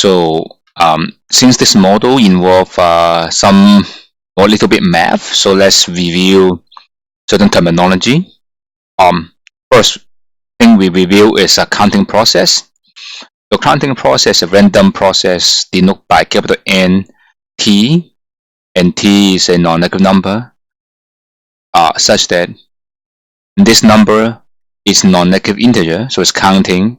So since this model involves some or a little bit math, so let's review certain terminology. First thing we review is a counting process. The counting process, a random process denoted by capital N T, and T is a non-negative number, such that this number is non-negative integer, so it's counting,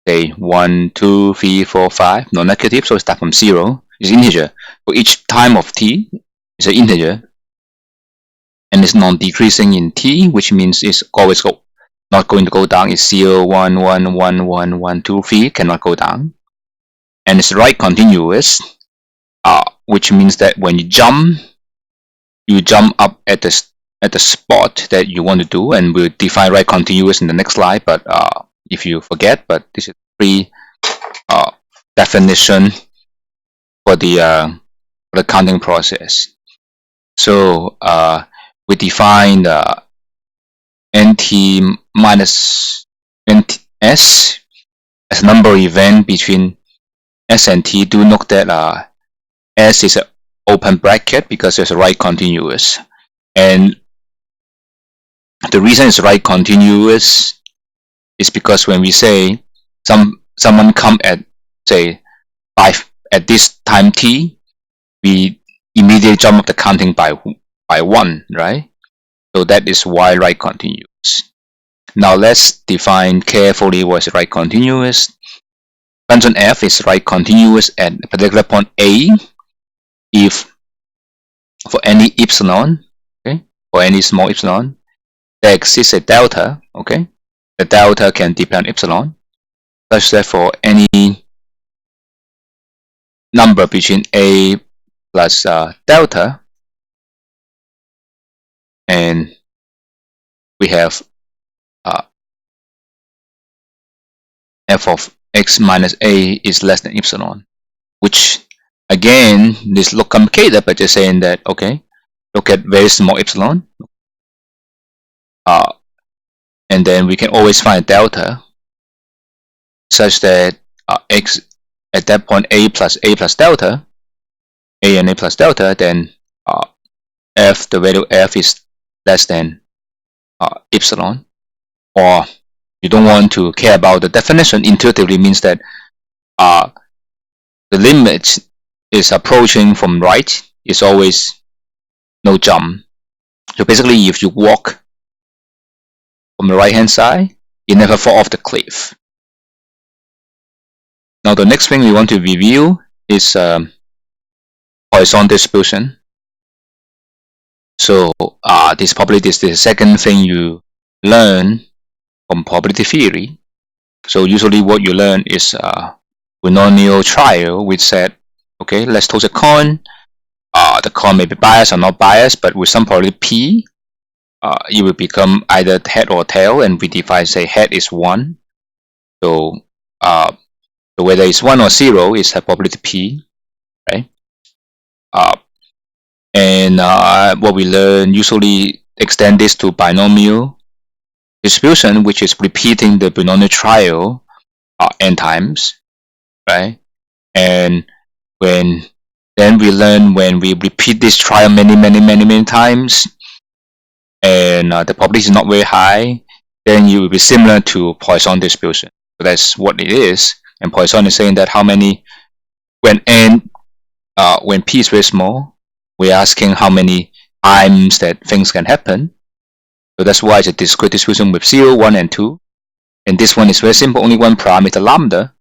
say 1, 2, 3, 4, 5, non-negative, so it starts from 0, it's integer. For each time of t, it's an integer, and it's non-decreasing in t, which means it's always not going to go down. It's 0, 1, 1, 1, 1, 1, 2, 3, cannot go down. And it's right continuous, which means that when you jump up at the spot that you want to do, and we'll define right continuous in the next slide, but if you forget, but this is free definition for the counting process. So we define nt minus s as a number of event between s and t. Do note that s is an open bracket because it's a right continuous, and the reason it's right continuous is because when we say someone come at, say, 5 at this time t, we immediately jump up the counting by 1, right? So that is why right continuous. Now let's define carefully what is right continuous. Function f is right continuous at a particular point a if for any epsilon, okay, for any small epsilon, there exists a delta, okay? The delta can depend on epsilon, such that for any number between a plus delta, and we have f of x minus a is less than epsilon, which again, this look complicated, but just saying that, okay, look at very small epsilon, and then we can always find delta such that x at that point a plus delta, a and a plus delta, then f, the value f is less than epsilon. Or you don't want to care about the definition, intuitively means that the limit is approaching from right, is always no jump. So basically, if you walk from the right hand side, you never fall off the cliff. Now the next thing we want to review is Poisson distribution. So this is the second thing you learn from probability theory. So usually what you learn is binomial trial, which said, okay, let's toss a coin. The coin may be biased or not biased, but with some probability p, it will become either head or tail, and we define, say, head is 1. So whether it's 1 or 0 is a probability p, right? And what we learn, usually extend this to binomial distribution, which is repeating the binomial trial n times, right? And then we learn when we repeat this trial many times, and the probability is not very high, then you will be similar to Poisson distribution. So that's what it is. And Poisson is saying that how many, when p is very small, we're asking how many times that things can happen. So that's why it's a discrete distribution with 0, 1, and 2. And this one is very simple, only one parameter, lambda,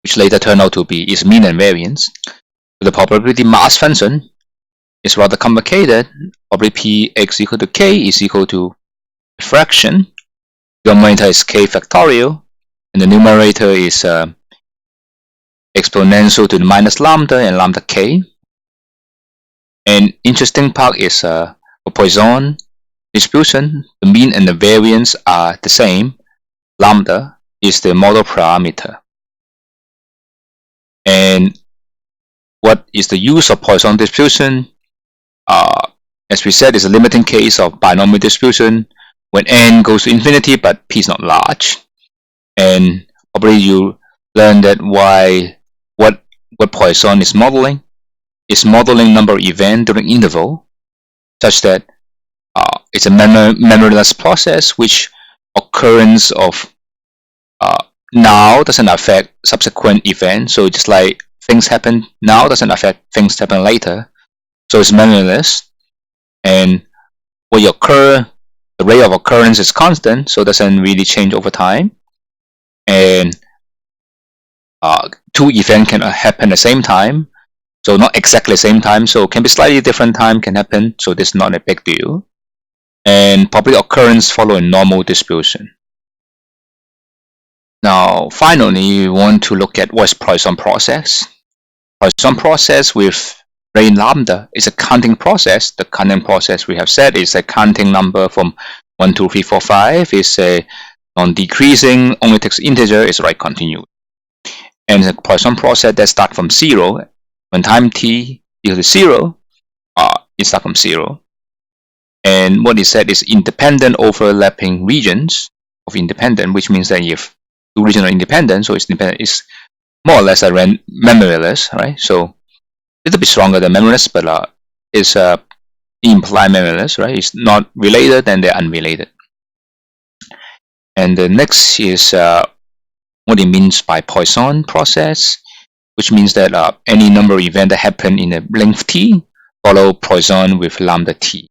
which later turned out to be its mean and variance. So the probability mass function is rather complicated. Probability p x equal to k is equal to a fraction. The denominator is k factorial, and the numerator is exponential to the minus lambda and lambda k. And interesting part is for Poisson distribution, the mean and the variance are the same. Lambda is the model parameter. And what is the use of Poisson distribution? As we said, it's a limiting case of binomial distribution when n goes to infinity, but p is not large. And probably you learned that what Poisson is modeling number of events during interval, such that it's a memoryless process which occurrence of now doesn't affect subsequent events. So just like things happen now doesn't affect things happen later. So it's memoryless, and what occur, the rate of occurrence is constant, so it doesn't really change over time. And two events can happen at the same time, so not exactly the same time, so it can be slightly different time can happen, so this is not a big deal. And probably occurrence follow a normal distribution. Now, finally, we want to look at what's Poisson process. Poisson process with rate lambda is a counting process. The counting process we have said is a counting number from 1, 2, 3, 4, 5. Is a non-decreasing, only takes integer, is right continuous. And the Poisson process that start from 0. When time t equals to 0, it starts from 0. And what is said is independent overlapping regions of independent, which means that if two regions are independent, so it's more or less a memoryless, right? So a little bit stronger than memoryless, but it's implied memoryless, right? It's not related, and they're unrelated. And the next is what it means by Poisson process, which means that any number of events that happen in a length t follow Poisson with lambda t.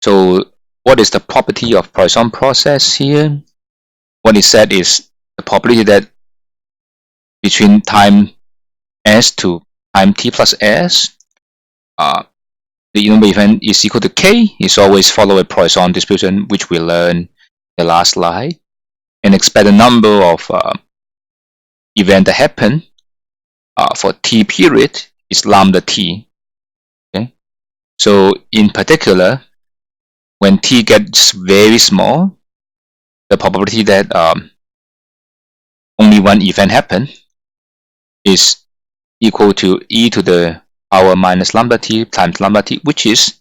So what is the property of Poisson process here? What is said is the property that between time s to time t plus s, the number of event is equal to k, is always follow a Poisson distribution, which we learned the last slide, and expect the number of events that happen for t period is lambda t. Okay, so in particular, when t gets very small, the probability that only one event happen is equal to e to the power minus lambda t times lambda t, which is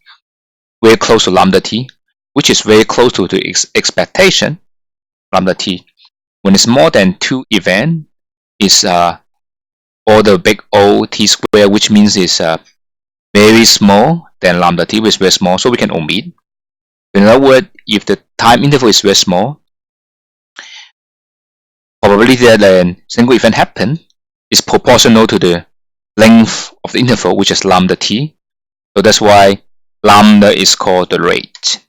very close to lambda t, which is very close to the expectation lambda t. When it's more than 2 events, is all the big O t square, which means it's very small than lambda t, which is very small, so we can omit. In other words, if the time interval is very small, probability that a single event happen is proportional to the length of the interval, which is lambda t. So that's why lambda is called the rate.